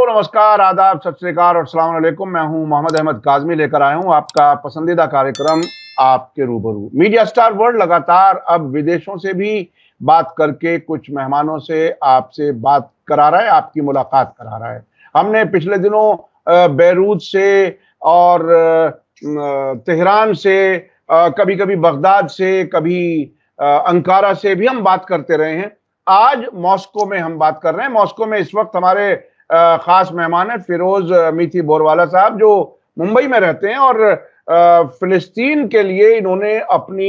नमस्कार, आदाब, सत श्री अकाल और अस्सलाम वालेकुम। मैं हूं मोहम्मद अहमद काज़मी, लेकर आया हूं आपका पसंदीदा कार्यक्रम आपके रूबरू। मीडिया स्टार वर्ल्ड लगातार अब विदेशों से भी बात करके कुछ मेहमानों से आपसे बात करा रहा है, आपकी मुलाकात करा रहा है। हमने पिछले दिनों बैरूत से और तेहरान से, कभी-कभी बगदाद से, कभी अंकारा से भी हम बात करते रहे हैं। आज मॉस्को में हम बात कर रहे हैं। मॉस्को में इस वक्त हमारे खास मेहमान हैं फिरोज मीठी बोरवाला साहब, जो मुंबई में रहते हैं और फिलिस्तीन के लिए इन्होंने अपनी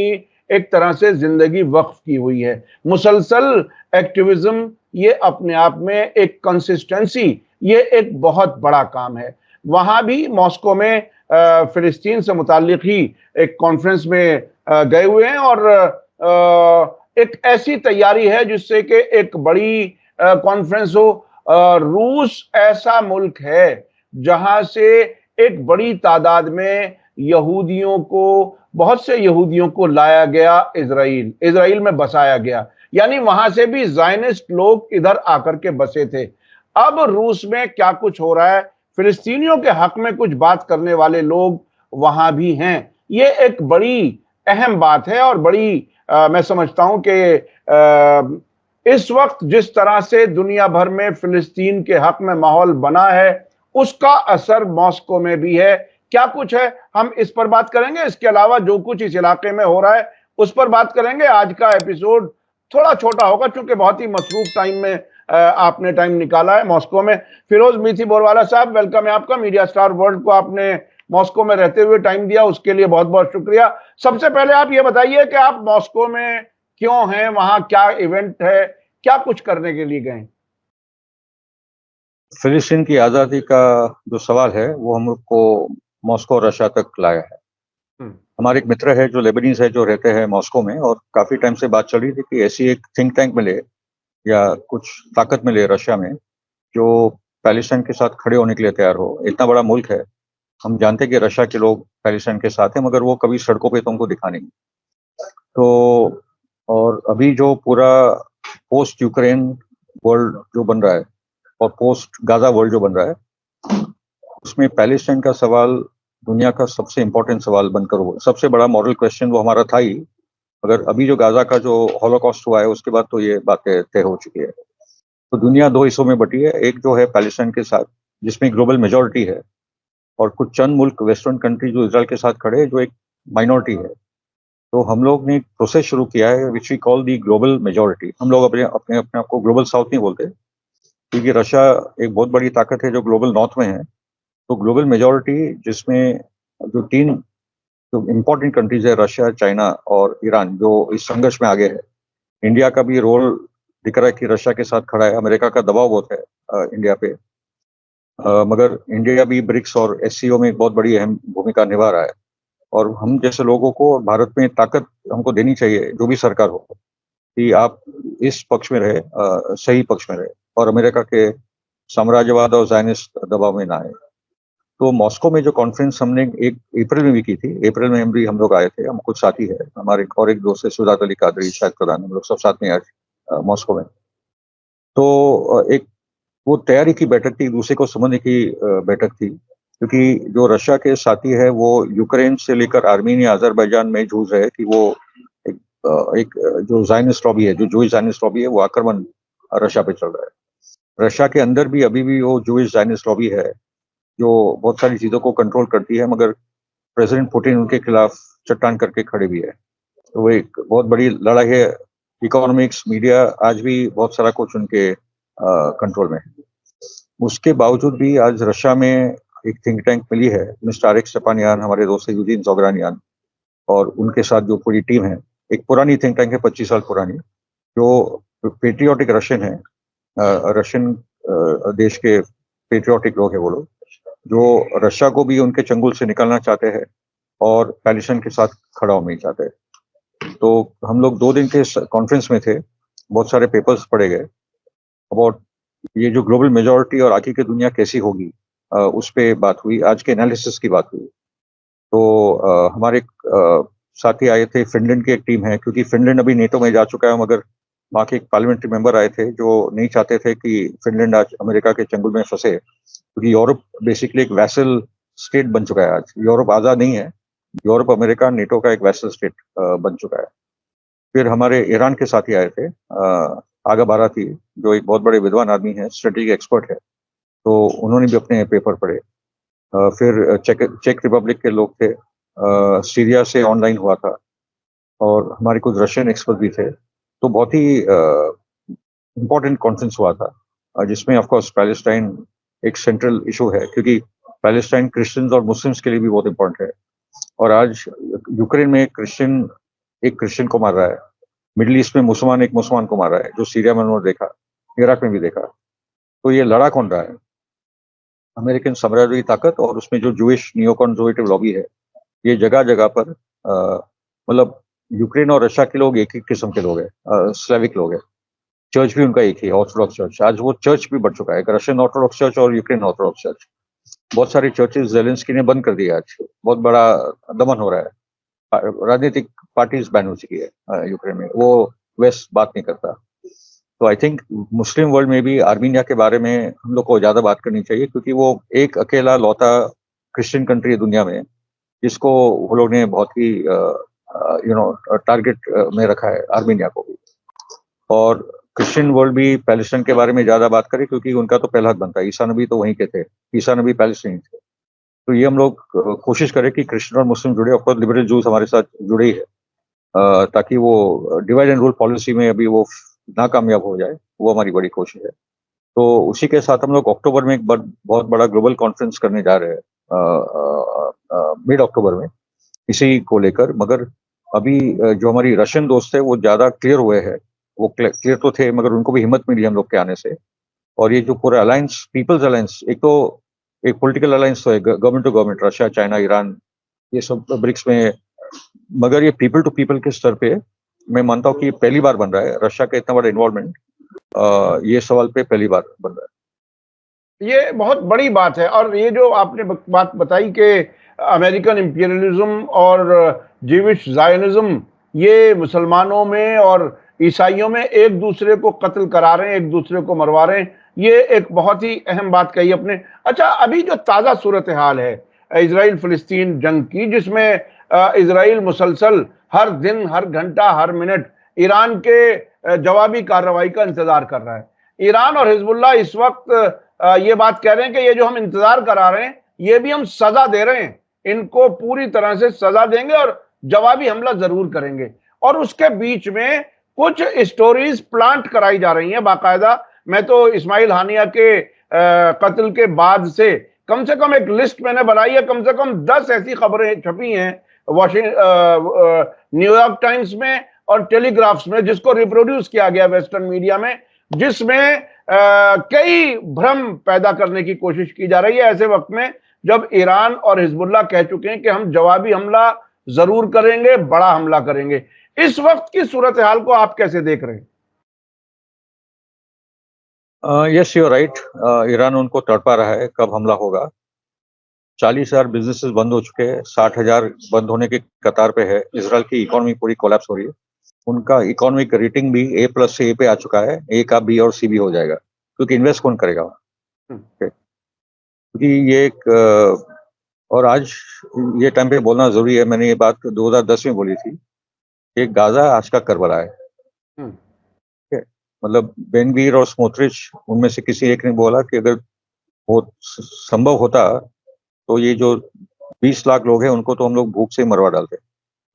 एक तरह से जिंदगी वक्फ की हुई है। मुसलसल एक्टिविज्म, ये अपने आप में एक कंसिस्टेंसी, ये एक बहुत बड़ा काम है। वहां भी मॉस्को में फिलिस्तीन से मुताल्लिक ही एक कॉन्फ्रेंस में गए हुए हैं और एक ऐसी तैयारी है जिससे कि एक बड़ी कॉन्फ्रेंस हो। रूस ऐसा मुल्क है जहां से एक बड़ी तादाद में यहूदियों को, बहुत से यहूदियों को लाया गया इजराइल में बसाया गया, यानी वहां से भी ज़ायनिस्ट लोग इधर आकर के बसे थे। अब रूस में क्या कुछ हो रहा है, फिलिस्तीनियों के हक में कुछ बात करने वाले लोग वहां भी हैं। ये एक बड़ी अहम बात है और बड़ी मैं समझता हूं कि इस वक्त जिस तरह से दुनिया भर में फिलिस्तीन के हक में माहौल बना है, उसका असर मॉस्को में भी है। क्या कुछ है, हम इस पर बात करेंगे। इसके अलावा जो कुछ इस इलाके में हो रहा है उस पर बात करेंगे। आज का एपिसोड थोड़ा छोटा होगा क्योंकि बहुत ही मसरूफ टाइम में आपने टाइम निकाला है मॉस्को में। फिरोज मीठी बोरवाला साहब, वेलकम है आपका। मीडिया स्टार वर्ल्ड को आपने मॉस्को में रहते हुए टाइम दिया, उसके लिए बहुत बहुत शुक्रिया। सबसे पहले आप ये बताइए कि आप मॉस्को में क्यों हैं, वहां क्या इवेंट है, क्या कुछ करने के लिए गए? फिलिस्तीन की आज़ादी का जो सवाल है वो हम लोग को मॉस्को और रशिया तक लाया है। हमारे एक मित्र है जो लेबनीज है, जो रहते हैं मॉस्को में, और काफ़ी टाइम से बात चल रही थी कि ऐसी एक थिंक टैंक मिले या कुछ ताकत मिले रशिया में जो पैलेस्टाइन के साथ खड़े होने के लिए तैयार हो। इतना बड़ा मुल्क है, हम जानते हैं कि रशिया के लोग पैलेस्टाइन के साथ हैं, मगर वो कभी सड़कों पे तुमको दिखा नहीं। तो और अभी जो पूरा पोस्ट यूक्रेन वर्ल्ड जो बन रहा है और पोस्ट गाजा वर्ल्ड जो बन रहा है, उसमें पैलेस्टाइन का सवाल दुनिया का सबसे इम्पोर्टेंट सवाल बनकर हो, सबसे बड़ा मॉरल क्वेश्चन वो हमारा था ही। अगर अभी जो गाजा का जो हॉलोकॉस्ट हुआ है उसके बाद तो ये बातें तय हो चुकी है। तो दुनिया दो हिस्सों में बटी है, एक जो है पैलेस्टाइन के साथ जिसमें ग्लोबल मेजोरिटी है, और कुछ चंद मुल्क वेस्टर्न कंट्री जो इसराइल के साथ खड़े हैं जो एक माइनॉरिटी है। तो हम लोग ने एक प्रोसेस शुरू किया है which we call the global majority. हम लोग अपने अपने अपने आप को ग्लोबल साउथ नहीं बोलते, क्योंकि रशिया एक बहुत बड़ी ताकत है जो ग्लोबल नॉर्थ में है। तो ग्लोबल मेजोरिटी जिसमें जो तीन जो इम्पोर्टेंट कंट्रीज है, रशिया, चाइना और ईरान, जो इस संघर्ष में आगे है। इंडिया का भी रोल दिख रहा है कि रशिया के साथ खड़ा है। अमेरिका का दबाव बहुत है इंडिया पे, मगर इंडिया भी ब्रिक्स और एससीओ में एक बहुत बड़ी अहम भूमिका निभा रहा है। और हम जैसे लोगों को भारत में ताकत हमको देनी चाहिए, जो भी सरकार हो, कि आप इस पक्ष में रहे, सही पक्ष में रहे, और अमेरिका के साम्राज्यवाद और ज़ायनिस्ट दबाव में ना आए। तो मॉस्को में जो कॉन्फ्रेंस हमने एक अप्रैल में भी की थी, अप्रैल में हम लोग आए थे, हम कुछ साथी है, हमारे और एक दोस्त है सुजात अली कादरी, शायद प्रधान, हम लोग सब साथ में आए मॉस्को में। तो एक वो तैयारी की बैठक थी, एक दूसरे को समझने की बैठक थी, क्योंकि जो रशिया के साथी है वो यूक्रेन से लेकर आर्मीनिया, अजरबैजान में जूझ रहे हैं कि वो एक जो ज़ायनिस्ट लॉबी है, जो जूइश ज़ायनिस्ट लॉबी है, वो आक्रमण रशिया पे चल रहा है। रशिया के अंदर भी अभी भी वो जूइश ज़ायनिस्ट लॉबी है जो बहुत सारी चीज़ों को कंट्रोल करती है, मगर प्रेसिडेंट पुतिन उनके खिलाफ चट्टान करके खड़े भी है। तो वो एक बहुत बड़ी लड़ाई है। इकोनॉमिक्स, मीडिया, आज भी बहुत सारा कुछ उनके कंट्रोल में है। उसके बावजूद भी आज रशिया में एक थिंक टैंक मिली है, मिस्टर आरेक स्टेपानियान, हमारे दोस्त यूजीन ज़ोग्रानियान, और उनके साथ जो पूरी टीम है। एक पुरानी थिंक टैंक है, 25 साल पुरानी, जो पेट्रियोटिक रशियन है, रशियन देश के पेट्रियोटिक लोग हैं वो लोग, जो रशिया को भी उनके चंगुल से निकालना चाहते हैं और पैलेस्टाइन के साथ खड़ा होना नहीं चाहते। तो हम लोग 2 दिन के कॉन्फ्रेंस में थे, बहुत सारे पेपर्स पढ़े गए अबाउट ये जो ग्लोबल मेजोरिटी और आगे की दुनिया कैसी होगी, उस पे बात हुई, आज के एनालिसिस की बात हुई। तो हमारे साथी आए थे, फिनलैंड की एक टीम है, क्योंकि फिनलैंड अभी नेटो में जा चुका है, मगर वहाँ के एक पार्लियामेंट्री मेंबर आए थे जो नहीं चाहते थे कि फिनलैंड आज अमेरिका के चंगुल में फंसे, क्योंकि यूरोप बेसिकली एक वैसल स्टेट बन चुका है। आज यूरोप आज़ाद नहीं है, यूरोप अमेरिका नेटो का एक वैसल स्टेट बन चुका है। फिर हमारे ईरान के साथी आए थे, आगा बाराती, जो एक बहुत बड़े विद्वान आदमी है, स्ट्रेटेजिक एक्सपर्ट है, तो उन्होंने भी अपने पेपर पढ़े। फिर चेक रिपब्लिक के लोग थे, सीरिया से ऑनलाइन हुआ था, और हमारे कुछ रशियन एक्सपर्ट भी थे। तो बहुत ही इम्पोर्टेंट कॉन्फ्रेंस हुआ था, जिसमें ऑफ कोर्स पैलेस्टाइन एक सेंट्रल इशू है, क्योंकि पैलेस्टाइन क्रिश्चियंस और मुस्लिम्स के लिए भी बहुत इम्पोर्टेंट है। और आज यूक्रेन में एक क्रिश्चियन को मार रहा है, मिडिल ईस्ट में मुसलमान एक मुसलमान को मार रहा है, जो सीरिया में उन्होंने देखा, इराक में भी देखा। तो ये लड़ा कौन रहा है? अमेरिकन साम्राज्यवादी ताकत और उसमें जो जूइश नियो कंजर्वेटिव लॉबी है। ये जगह जगह पर मतलब यूक्रेन और रशिया के लोग एक ही किस्म के लोग हैं, स्लेविक लोग हैं। चर्च भी उनका एक ही, ऑर्थोडॉक्स चर्च। आज वो चर्च भी बढ़ चुका है, रशियन ऑर्थोडॉक्स चर्च और यूक्रेन ऑर्थोडॉक्स चर्च। बहुत सारी चर्चेज ज़ेलेंस्की ने बंद कर दिया। आज बहुत बड़ा दमन हो रहा है, राजनीतिक पार्टीज बैन हो चुकी है यूक्रेन में, वो वेस्ट बात नहीं करता। तो आई थिंक मुस्लिम वर्ल्ड में भी आर्मीनिया के बारे में हम लोग को ज्यादा बात करनी चाहिए, क्योंकि वो एक अकेला लौता क्रिश्चियन कंट्री है दुनिया में जिसको वो लोग ने बहुत ही टारगेट में रखा है, आर्मीनिया को भी। और क्रिश्चियन वर्ल्ड भी पैलेस्टाइन के बारे में ज्यादा बात करे, क्योंकि उनका तो पहला हक बनता है। ईसा नबी तो वहीं के थे, ईसा नबी पैलेस्टाइन थे। तो ये हम लोग कोशिश करें कि क्रिश्चियन और मुस्लिम जुड़े। ऑफकोर्स लिबरल जूस हमारे साथ जुड़े ही है, ताकि वो डिवाइड एंड रूल पॉलिसी में अभी वो नाकामयाब हो जाए, वो हमारी बड़ी कोशिश है। तो उसी के साथ हम लोग अक्टूबर में एक बहुत बड़ा ग्लोबल कॉन्फ्रेंस करने जा रहे हैं, मिड अक्टूबर में, इसी को लेकर। मगर अभी जो हमारी रशियन दोस्त है वो ज्यादा क्लियर हुए हैं। वो क्लियर तो थे, मगर उनको भी हिम्मत मिली हम लोग के आने से। और ये जो पूरा अलायंस, पीपल्स अलायंस, एक पॉलिटिकल अलायंस तो है, government to government, Russia, China, Iran, ये सब ब्रिक्स में। मगर ये पीपल टू पीपल के स्तर पे मैं मानता हूँ कि पहली बार बन रहा है। रशिया का इतना बड़ा इन्वॉल्वमेंट ये सवाल पे पहली बार बन रहा है। ये बहुत बड़ी बात है। और ये जो आपने बात बताई कि अमेरिकन इंपीरियलिज्म और जीविश जायनिज्म ये मुसलमानों में और ईसाइयों में एक दूसरे को कत्ल करा रहे हैं, एक दूसरे को मरवा रहे हैं, ये एक बहुत ही अहम बात कही अपने। अच्छा, अभी जो ताज़ा सूरत हाल है इजराइल फिलिस्तीन जंग की, जिसमें इजराइल मुसलसल हर दिन, हर घंटा, हर मिनट ईरान के जवाबी कार्रवाई का इंतजार कर रहा है। ईरान और हिजबुल्लाह इस वक्त ये बात कह रहे हैं कि ये जो हम इंतजार करा रहे हैं, ये भी हम सजा दे रहे हैं, इनको पूरी तरह से सजा देंगे और जवाबी हमला जरूर करेंगे। और उसके बीच में कुछ स्टोरीज प्लांट कराई जा रही हैं बाकायदा। मैं तो इस्माइल हानिया के कत्ल के बाद से कम एक लिस्ट मैंने बनाई है, कम से कम 10 ऐसी खबरें छपी हैं न्यूयॉर्क टाइम्स में और टेलीग्राफ्स में, जिसको रिप्रोड्यूस किया गया वेस्टर्न मीडिया में, जिसमें कई भ्रम पैदा करने की कोशिश की जा रही है ऐसे वक्त में जब ईरान और हिजबुल्लाह कह चुके हैं कि हम जवाबी हमला जरूर करेंगे, बड़ा हमला करेंगे। इस वक्त की सूरत हाल को आप कैसे देख रहे हैं? Yes, you are right. Iran उनको तड़पा रहा है कब हमला होगा। 40,000 बिजनेसेस बंद हो चुके हैं, 60,000 बंद होने की कतार पे है। इसराइल की इकोनॉमी पूरी कोलैप्स हो रही है। उनका इकोनॉमिक रेटिंग भी A+ से A पे आ चुका है, A का B और C भी हो जाएगा, क्योंकि इन्वेस्ट कौन करेगा वहाँ? क्योंकि ये एक और आज ये टाइम पे बोलना जरूरी है। मैंने ये बात 2010 में बोली थी कि गाजा आज का करबला है। ठीक है, मतलब बेनगवीर और स्मोट्रिच, उनमें से किसी एक ने बोला कि अगर वो संभव होता तो ये जो 20 लाख लोग हैं उनको तो हम लोग भूख से मरवा डालते।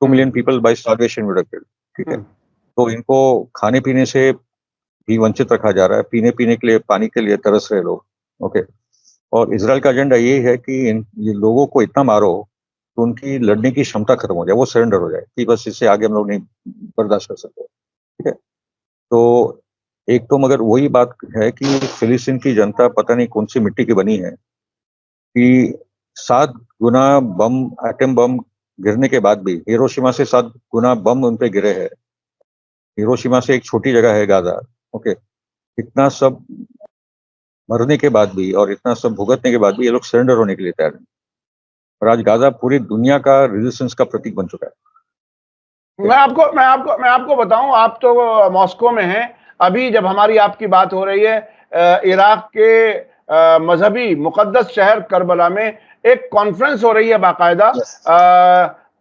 2 million people by starvation would have. ठीक है, तो इनको खाने पीने से भी वंचित रखा जा रहा है, पीने के लिए, पानी के लिए तरस रहे लोग। ओके, और इसराइल का एजेंडा ये है कि ये लोगों को इतना मारो तो उनकी लड़ने की क्षमता खत्म हो जाए, वो सरेंडर हो जाए कि बस इससे आगे हम लोग नहीं बर्दाश्त कर सकते। ठीक है, तो एक तो मगर वही बात है कि फिलिस्तीन की जनता पता नहीं कौन सी मिट्टी की बनी है कि 7 गुना बम, एटम बम गिरने के बाद भी, हिरोशिमा से 7 गुना बम उन पे गिरे हैं। हिरोशिमा से एक छोटी जगह है गाजा। ओके, इतना सब मरने के बाद भी और इतना सब भुगतने के बाद भी ये लोग सरेंडर होने के लिए तैयार हैं। और आज गाजा पूरी दुनिया का रेजिस्टेंस का प्रतीक बन चुका है। मैं आपको बताऊं, आप तो मॉस्को में हैं। अभी जब हमारी आपकी बात हो रही है, इराक के मजहबी मुकद्दस शहर करबला में एक कॉन्फ्रेंस हो रही है बाकायदा,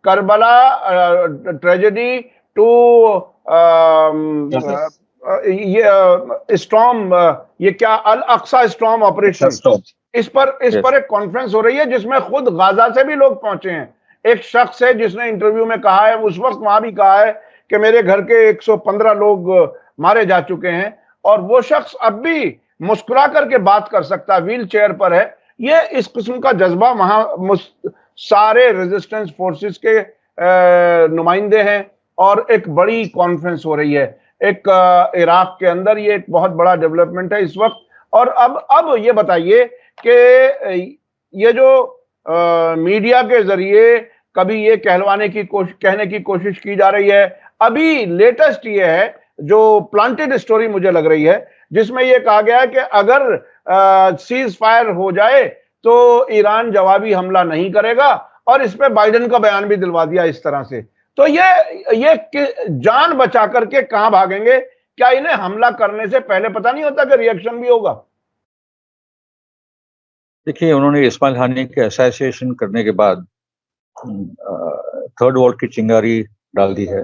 करबला ट्रेजेडी टू ये स्टॉर्म, ये क्या, अल अक्सा स्टॉर्म ऑपरेशन, इस पर एक कॉन्फ्रेंस हो रही है जिसमें खुद गाजा से भी लोग पहुंचे हैं। एक शख्स है जिसने इंटरव्यू में कहा है, उस वक्त वहां भी कहा है कि मेरे घर के 115 लोग मारे जा चुके हैं, और वो शख्स अब भी मुस्कुरा करके बात कर सकता है, व्हील चेयर पर है। ये इस किस्म का जज्बा वहां सारे रेजिस्टेंस फोर्सेस के नुमाइंदे हैं, और एक बड़ी कॉन्फ्रेंस हो रही है एक इराक के अंदर। ये एक बहुत बड़ा डेवलपमेंट है इस वक्त। और अब ये बताइए कि ये जो मीडिया के जरिए कभी ये कहने की कोशिश की जा रही है, अभी लेटेस्ट ये है जो प्लांटेड स्टोरी मुझे लग रही है, जिसमें ये कहा गया है कि अगर सीज फायर हो जाए तो ईरान जवाबी हमला नहीं करेगा, और इस पे बाइडेन का बयान भी दिलवा दिया इस तरह से। तो ये जान बचा करके कहां भागेंगे? क्या इन्हें हमला करने से पहले पता नहीं होता कि रिएक्शन भी होगा? देखिए, उन्होंने इस्माइल हानी के असैसिनेशन करने के बाद थर्ड वॉर की चिंगारी डाल दी है।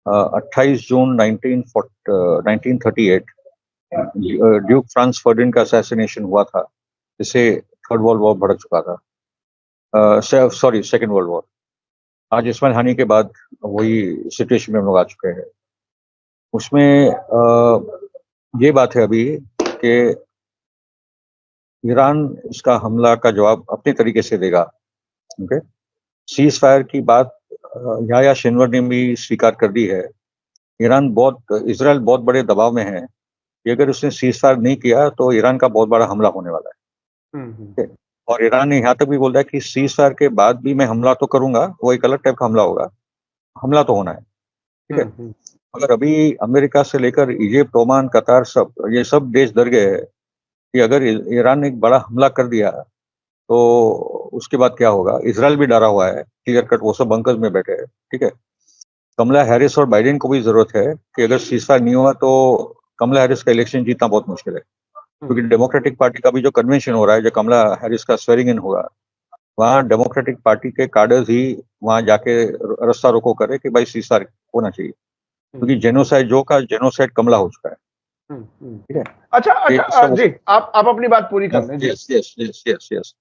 28 जून 1938 ड्यूक फ्रांस फर्डिनेंड का असैसिनेशन हुआ था, जिससे थर्ड वर्ल्ड वॉर भड़क चुका था, सॉरी सेकेंड वर्ल्ड वॉर। आज इस्माइल हानी के बाद वही सिचुएशन में हम लोग आ चुके हैं। उसमें ये बात है अभी कि ईरान इसका हमला का जवाब अपने तरीके से देगा। ओके, सीज फायर की बात याह्या सिन्वर ने भी स्वीकार कर दी है। इजराइल बहुत बड़े दबाव में है कि अगर उसने सीज फायर नहीं किया तो ईरान का बहुत बड़ा हमला होने वाला है। Okay? और ईरान ने यहाँ तक भी बोला है कि सीज फायर के बाद भी मैं हमला तो करूंगा, वो एक अलग टाइप का हमला होगा, हमला तो होना है। ठीक है, अगर अभी अमेरिका से लेकर इजिप्ट, ओमान, कतार, ये सब देश डर गए हैं कि अगर ईरान ने एक बड़ा हमला कर दिया तो उसके बाद क्या होगा। इजराइल भी डरा हुआ है, क्लियर कट, वो सब बंकर्स में बैठे हैं। ठीक है, कमला हैरिस और बाइडेन को भी जरूरत है कि अगर सीजफायर नहीं हुआ तो कमला हैरिस का इलेक्शन जीतना बहुत मुश्किल है, क्योंकि डेमोक्रेटिक पार्टी का भी जो कन्वेंशन हो रहा है, जो कमला हैरिस का स्वेरिंग इन होगा, वहाँ डेमोक्रेटिक पार्टी के कार्डर्स ही वहाँ जाके रास्ता रोको करे कि भाई सीजफायर होना चाहिए, क्योंकि जेनोसाइड कमला हो चुका है। ठीक है, अच्छा जी, आप अपनी बात पूरी कर लें। यस।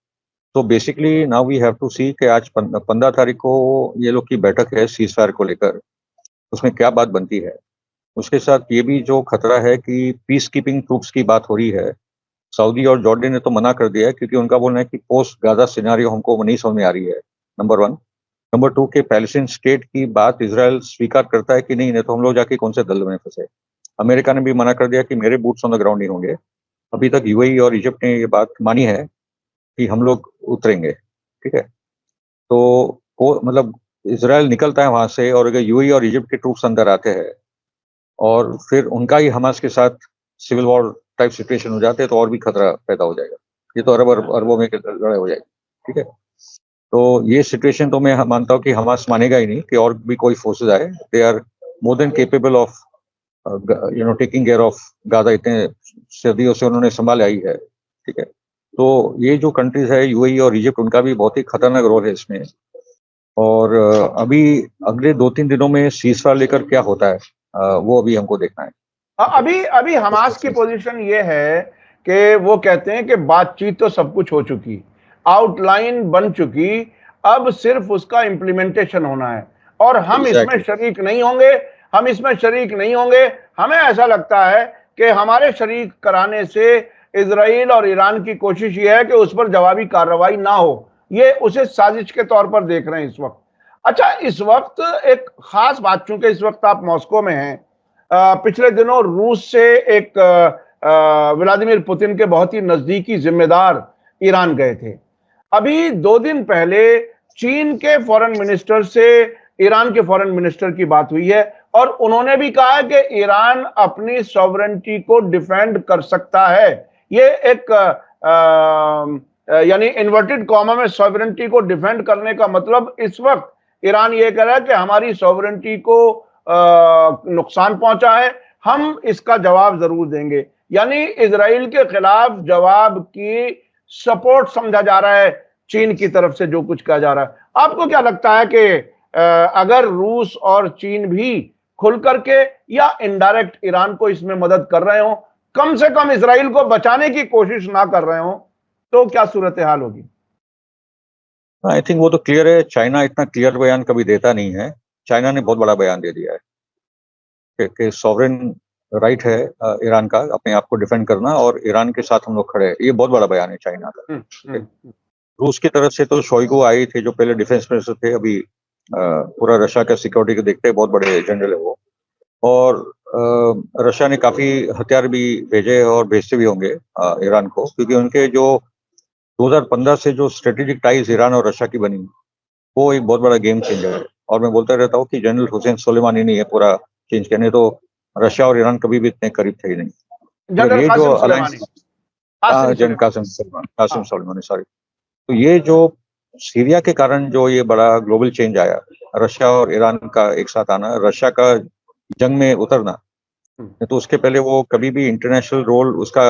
तो basically now we have to see कि आज 15 तारीख को ये लोग की बैठक है सीज फायर को लेकर, उसमें क्या बात बनती है। उसके साथ ये भी जो खतरा है कि पीस कीपिंग ट्रूप्स की बात हो रही है। सऊदी और जॉर्डन ने तो मना कर दिया है, क्योंकि उनका बोलना है कि पोस्ट गाजा सिनेरियो हमको नहीं समझ में आ रही है, नंबर 1। नंबर 2 के पैलेस्टीन स्टेट की बात इजराइल स्वीकार करता है कि नहीं तो हम लोग जाके कौन से दल में फंसे। अमेरिका ने भी मना कर दिया कि मेरे बूट्स ऑन द ग्राउंड नहीं होंगे। अभी तक यूएई और इजिप्ट ने ये बात मानी है कि हम लोग उतरेंगे। ठीक है, तो वो मतलब इजराइल निकलता है वहां से, और अगर यूएई और इजिप्ट के ट्रूप्स अंदर आते हैं और फिर उनका ही हमास के साथ सिविल वॉर टाइप सिचुएशन हो जाते हैं, तो और भी खतरा पैदा हो जाएगा। ये तो अरबों में लड़ाई हो जाएगी। ठीक है, तो ये सिचुएशन तो मैं मानता हूँ कि हमास मानेगा ही नहीं कि और भी कोई फोर्सेज आए। They are more than capable of taking care of Gaza, इतने सदियों से उन्होंने संभाला ही है। ठीक है, तो ये जो कंट्रीज है यूएई और इजिप्ट, उनका भी बहुत ही खतरनाक रोल है इसमें। और अभी अगले 2-3 दिनों में सीजफायर लेकर क्या होता है, वो अभी हमको देखना है। अभी हमास की पोजीशन ये है कि वो कहते हैं कि बातचीत तो सब कुछ हो चुकी, आउटलाइन बन चुकी, अब सिर्फ उसका इंप्लीमेंटेशन होना है, और हम इसमें शरीक नहीं होंगे। हमें ऐसा लगता है कि हमारे शरीक कराने से इजराइल और ईरान की कोशिश ये है कि उस पर जवाबी कार्रवाई ना हो। ये उसे साजिश के तौर पर देख रहे हैं इस वक्त। अच्छा, इस वक्त एक खास बात, चूंकि इस वक्त आप मॉस्को में हैं, पिछले दिनों रूस से एक व्लादिमीर पुतिन के बहुत ही नजदीकी जिम्मेदार ईरान गए थे। अभी 2 दिन पहले चीन के फॉरेन मिनिस्टर से ईरान के फॉरेन मिनिस्टर की बात हुई है, और उन्होंने भी कहा है कि ईरान अपनी सॉवरेंटी को डिफेंड कर सकता है। ये एक यानी इन्वर्टेड कॉमा में सॉवरेंटी को डिफेंड करने का मतलब इस वक्त ईरान ये कह रहा है कि हमारी सॉवरेनिटी को नुकसान पहुंचा है, हम इसका जवाब जरूर देंगे। यानी इजराइल के खिलाफ जवाब की सपोर्ट समझा जा रहा है चीन की तरफ से, जो कुछ कहा जा रहा है। आपको क्या लगता है कि अगर रूस और चीन भी खुल करके या इनडायरेक्ट ईरान को इसमें मदद कर रहे हो, कम से कम इजराइल को बचाने की कोशिश ना कर रहे हो, तो क्या सूरत हाल होगी? आई थिंक वो तो क्लियर है, चाइना इतना क्लियर बयान कभी देता नहीं है। चाइना ने बहुत बड़ा बयान दे दिया है कि सॉवरेन राइट है ईरान का अपने आप को डिफेंड करना, और ईरान के साथ हम लोग खड़े हैं। ये बहुत बड़ा बयान है चाइना का। रूस की तरफ से तो शोइगु आए थे, जो पहले डिफेंस मिनिस्टर थे, अभी पूरा रशिया का सिक्योरिटी को देखते हैं, बहुत बड़े जनरल है वो। और रशिया ने काफी हथियार भी भेजे और भेजते भी होंगे ईरान को, क्योंकि उनके जो 2015 से जो स्ट्रेटेजिक टाइज ईरान और रशिया की बनी, वो एक बहुत बड़ा गेम चेंजर है। और मैं बोलता रहता हूँ कि जनरल हुसैन सुलेमानी ने ये पूरा चेंज किया, नहीं तो रशिया और ईरान कभी भी इतने करीब थे ही नहीं। जनरल ये जो कासिम अलायंस, सुलेमानी, कासिम सुलेमानी, सॉरी। तो ये जो सीरिया के कारण जो ये बड़ा ग्लोबल चेंज आया, रशिया और ईरान का एक साथ आना, रशिया का जंग में उतरना, तो उसके पहले वो कभी भी इंटरनेशनल रोल उसका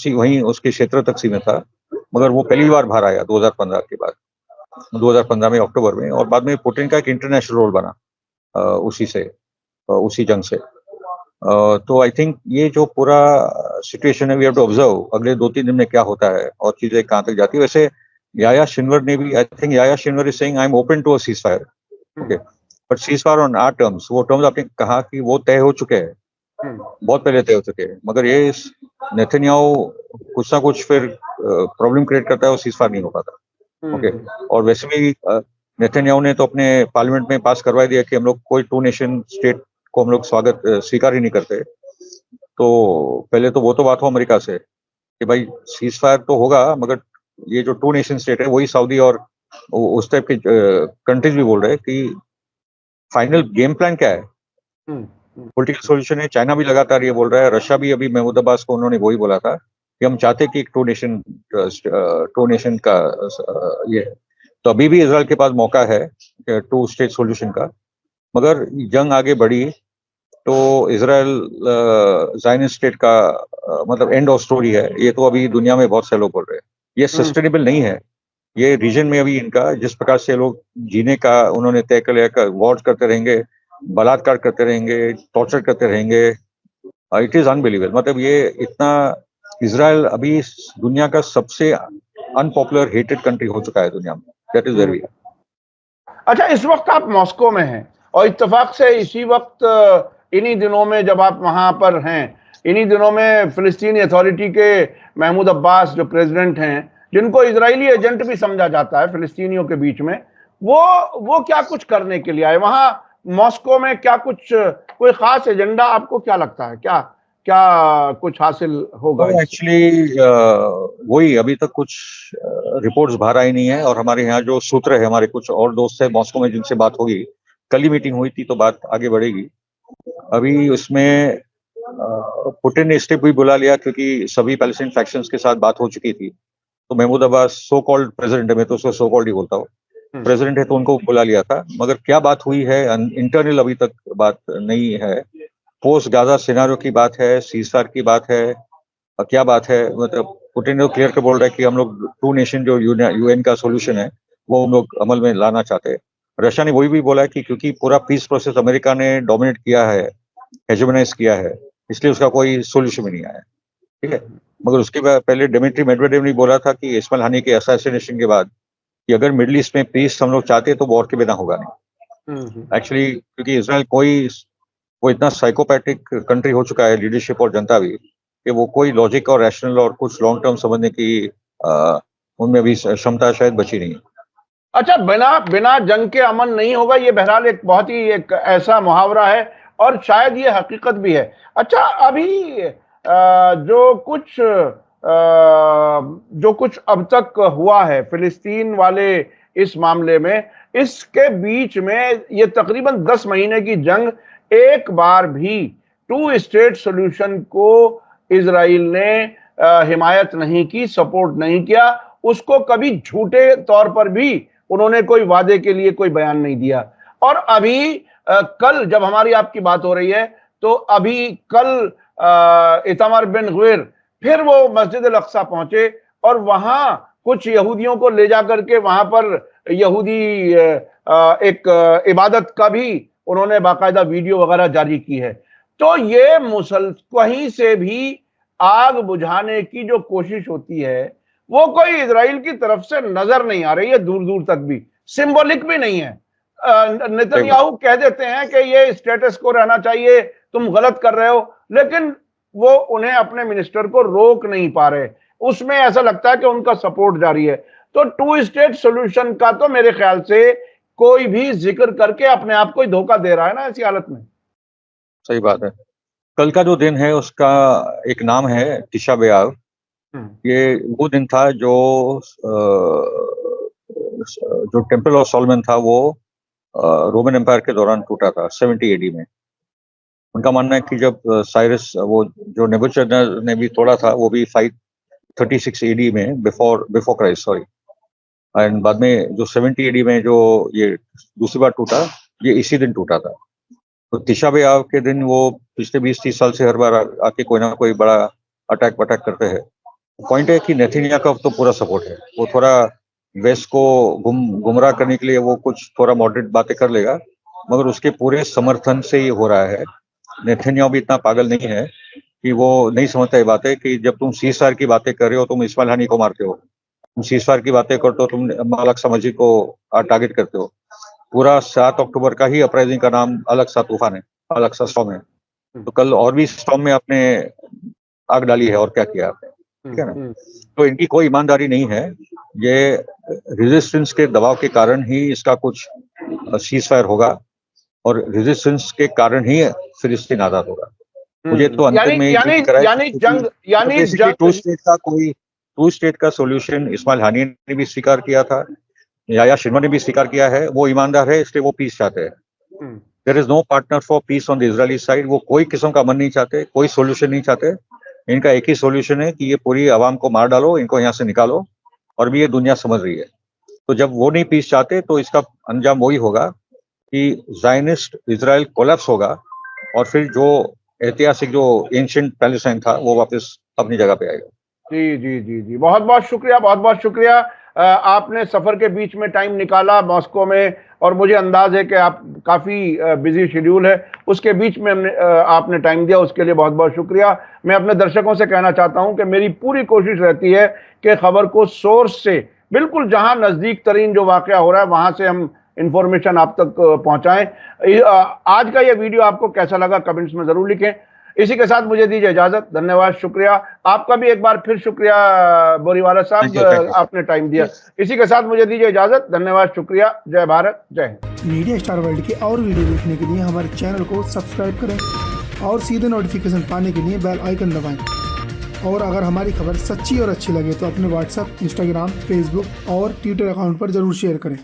वहीं उसके क्षेत्र तक सीमित था, मगर वो पहली बार बाहर आया 2015 के बाद, 2015 में अक्टूबर में, और बाद में पुतिन का एक इंटरनेशनल रोल बना उसी जंग से। तो आई थिंक ये जो पूरा सिचुएशन है, वी हैव टू ऑब्जर्व अगले 2-3 दिन में क्या होता है और चीजें कहाँ तक जाती है। वैसे याया शिनवर ने भी, I think Yahya Sinwar is saying I am open to a ceasefire, okay, but ceasefire on our terms. वो टर्म्स आपने कहा कि वो तय हो चुके हैं, बहुत पहले तय हो चुके हैं, मगर ये नेतन्याहू कुछ ना कुछ फिर प्रॉब्लम क्रिएट करता है, वो सीज फायर नहीं हो पाता। ओके, और वैसे भी नेतन्याहू ने तो अपने पार्लियामेंट में पास करवा दिया कि हम लोग कोई 2 नेशन स्टेट को हम लोग स्वीकार ही नहीं करते। तो पहले तो वो तो बात हो अमेरिका से कि भाई सीज फायर तो होगा, मगर ये जो 2 नेशन स्टेट है, वही सऊदी और उस टाइप के कंट्रीज भी बोल रहे हैं कि फाइनल गेम प्लान क्या है, पॉलिटिकल सॉल्यूशन है। चाइना भी लगातार ये बोल रहा है, रशिया भी अभी महमूद अब्बास को उन्होंने वही बोला था कि हम चाहते कि एक 2 नेशन का ये है। तो अभी भी इजराइल के पास मौका है 2 स्टेट सॉल्यूशन का, मगर जंग आगे बढ़ी तो इजराइल ज़ायनिस्ट स्टेट का मतलब एंड ऑफ स्टोरी है। ये तो अभी दुनिया में बहुत से लोग बोल रहे हैं, ये सस्टेनेबल नहीं है। ये रीजन में अभी इनका जिस प्रकार से लोग जीने का उन्होंने तय कर लिया, वॉर करते रहेंगे, बलात्कार करते रहेंगे, टॉर्चर करते रहेंगे, इट इज अनबिलीवेबल। मतलब ये इतना, इजराइल अभी दुनिया का सबसे अनपॉपुलर हेटेड कंट्री हो चुका है दुनिया में। That is where we are. अच्छा, इस वक्त आप मॉस्को में हैं और इत्तेफाक से इसी वक्त इन्हीं दिनों में जब आप वहां पर हैं, इन्हीं दिनों में फिलिस्तीनी अथॉरिटी के महमूद अब्बास जो प्रेसिडेंट हैं, जिनको इजरायली एजेंट भी समझा जाता है फिलिस्तीनियों के बीच में, वो क्या कुछ करने के लिए आए वहां मॉस्को में? क्या कुछ कोई खास एजेंडा आपको क्या लगता है, क्या क्या कुछ हासिल होगा? एक्चुअली वही अभी तक कुछ रिपोर्ट्स बाहर आई नहीं है, और हमारे यहाँ जो सूत्र है, हमारे कुछ और दोस्त है मॉस्को में जिनसे बात होगी, कल ही मीटिंग हुई थी, तो बात आगे बढ़ेगी। अभी उसमें पुतिन ने स्टेप भी बुला लिया, क्योंकि सभी पैलेस्टाइन फैक्शंस के साथ बात हो चुकी थी। तो Mahmoud Abbas so called president है, मैं तो उसको सो कॉल्ड ही बोलता हूँ, प्रेसिडेंट है, तो उनको बुला लिया था। मगर क्या बात हुई है इंटरनल अभी तक बात नहीं है। पोस्ट गाजा सिनारियो की बात है, सीजफायर की बात है, क्या बात है? मतलब पुतिन ने क्लियर कर बोल रहा है कि हम लोग 2 नेशन जो यूएन का सोल्यूशन है, वो हम लोग अमल में लाना चाहते हैं। रशिया ने वही भी बोला है कि क्योंकि पूरा पीस प्रोसेस अमेरिका ने डोमिनेट किया है, हेजेमोनाइज किया है, इसलिए उसका कोई सोल्यूशन भी नहीं आया, ठीक है। मगर उसके बाद पहले दिमित्री मेदवेदेव ने बोला था कि इस्माइल हानी के असैसिनेशन के बाद कि अगर मिडिल ईस्ट में पीस हम लोग चाहते हैं तो वॉर के बिना होगा नहीं। एक्चुअली क्योंकि इसराइल वो इतना साइकोपैथिक कंट्री हो चुका है, लीडरशिप और जनता भी, कि वो कोई लॉजिक और रैशनल और कुछ लॉन्ग टर्म समझने की उनमें भी क्षमता शायद बची नहीं। अच्छा, बिना बिना जंग के अमन नहीं होगा, ये बहरहाल एक बहुत ही एक ऐसा मुहावरा है और शायद ये हकीकत भी है। अच्छा, अभी जो कुछ अब तक हुआ है फिलिस्तीन वाले इस मामले में, इसके बीच में ये तकरीबन 10 महीने की जंग, एक बार भी 2 स्टेट सॉल्यूशन को इजराइल ने हिमायत नहीं की, सपोर्ट नहीं किया, उसको कभी झूठे तौर पर भी उन्होंने कोई वादे के लिए कोई बयान नहीं दिया। और अभी कल जब हमारी आपकी बात हो रही है तो अभी कल इतामार बिन गवीर फिर वो मस्जिद अल अक्सा पहुंचे और वहां कुछ यहूदियों को ले जाकर के वहां पर यहूदी एक इबादत का भी उन्होंने बाकायदा वीडियो वगैरह जारी की है। तो ये कहीं से भी आग बुझाने की जो कोशिश होती है वो कोई इजराइल की तरफ से नजर नहीं आ रही है, दूर दूर तक भी, सिंबॉलिक भी नहीं है। नेतन्याहू कह देते हैं कि ये स्टेटस को रहना चाहिए, तुम गलत कर रहे हो, लेकिन वो उन्हें अपने मिनिस्टर को रोक नहीं पा रहे। उसमें ऐसा लगता है कि उनका सपोर्ट जारी है। तो टू स्टेट सॉल्यूशन का तो मेरे ख्याल से कोई भी जिक्र करके अपने आप को ही धोखा दे रहा है ना ऐसी हालत में। सही बात है। कल का जो दिन है उसका एक नाम है तिशा बेआव। ये वो दिन था जो टेम्पल ऑफ सोलोमन था वो रोमन एम्पायर के दौरान टूटा था 70 एडी में। उनका मानना है कि जब साइरस वो जो नेबुकदनेस्सर ने भी तोड़ा था वो भी 536 एडी में बिफोर क्राइस्ट, सॉरी, एंड बाद में जो 70 एडी में जो ये दूसरी बार टूटा, ये इसी दिन टूटा था। तो तिशा बेआव के दिन वो पिछले 20-30 साल से हर बार आके कोई ना कोई बड़ा अटैक करते हैं। पॉइंट है कि नेतन्याहू का तो पूरा सपोर्ट है। वो थोड़ा वेस्ट को गुमराह करने के लिए वो कुछ थोड़ा मॉडरेट बातें कर लेगा, मगर उसके पूरे समर्थन से ये हो रहा है। नेतन्याहू भी इतना पागल नहीं है कि वो नहीं समझता ये बात है कि जब तुम सीज़फायर की बातें कर रहे हो तुम इस्माइल हानी को मारते हो, तुम सीज़फायर की बातें करते हो तुम अल-अक्सा मस्जिद को टारगेट करते हो। पूरा 7 अक्टूबर का ही अपराइजिंग का नाम अल-अक्सा तूफान है, अल-अक्सा स्टॉर्म है। तो कल और भी स्टॉर्म में आपने आग डाली है और क्या किया आपने, ठीक है ना। तो इनकी कोई ईमानदारी नहीं है। ये रेजिस्टेंस के दबाव के कारण ही इसका कुछ सीज़फायर होगा और रेजिस्टेंस के कारण ही फिलिस्तीन आजाद होगा। मुझे तो अंतिम में टू स्टेट का सॉल्यूशन इस्माइल हानी ने भी स्वीकार किया था, याया शिनवार ने भी स्वीकार किया है। वो ईमानदार है इसलिए वो पीस चाहते हैं। There is no partner for peace on the Israeli side. वो कोई किस्म का अमन नहीं चाहते, कोई सॉल्यूशन नहीं चाहते। इनका एक ही सॉल्यूशन है कि ये पूरी आवाम को मार डालो, इनको यहाँ से निकालो, और भी ये दुनिया समझ रही है। तो जब वो नहीं पीस चाहते तो इसका अंजाम वही होगा कि ज़ायनिस्ट इजराइल कोलैप्स होगा और फिर जो ऐतिहासिक जो एंशिएंट पैलेस्टाइन था वो वापस अपनी जगह पे आएगा। जी जी जी जी, बहुत बहुत शुक्रिया, बहुत बहुत शुक्रिया। आपने सफर के बीच में टाइम निकाला मॉस्को में, और मुझे अंदाज है कि आप काफ़ी बिजी शेड्यूल है, उसके बीच में आपने टाइम दिया, उसके लिए बहुत बहुत शुक्रिया। मैं अपने दर्शकों से कहना चाहता हूं कि मेरी पूरी कोशिश रहती है कि खबर को सोर्स से, बिल्कुल जहां नज़दीक तरीन जो वाक़या हो रहा है वहां से हम इंफॉर्मेशन आप तक पहुंचाएं। आज का ये वीडियो आपको कैसा लगा कमेंट्स में ज़रूर लिखें। इसी के साथ मुझे दीजिए इजाजत, धन्यवाद, शुक्रिया। आपका भी एक बार फिर शुक्रिया बोरीवाला साहब, आपने टाइम दिया। इसी के साथ मुझे दीजिए इजाजत, धन्यवाद, शुक्रिया। जय भारत, जय हिंद। मीडिया स्टार वर्ल्ड के और वीडियो देखने के लिए हमारे चैनल को सब्सक्राइब करें और सीधे नोटिफिकेशन पाने के लिए बेल आइकन दबाएं। और अगर हमारी खबर सच्ची और अच्छी लगे तो अपने व्हाट्सएप, इंस्टाग्राम, फेसबुक और ट्विटर अकाउंट पर जरूर शेयर करें।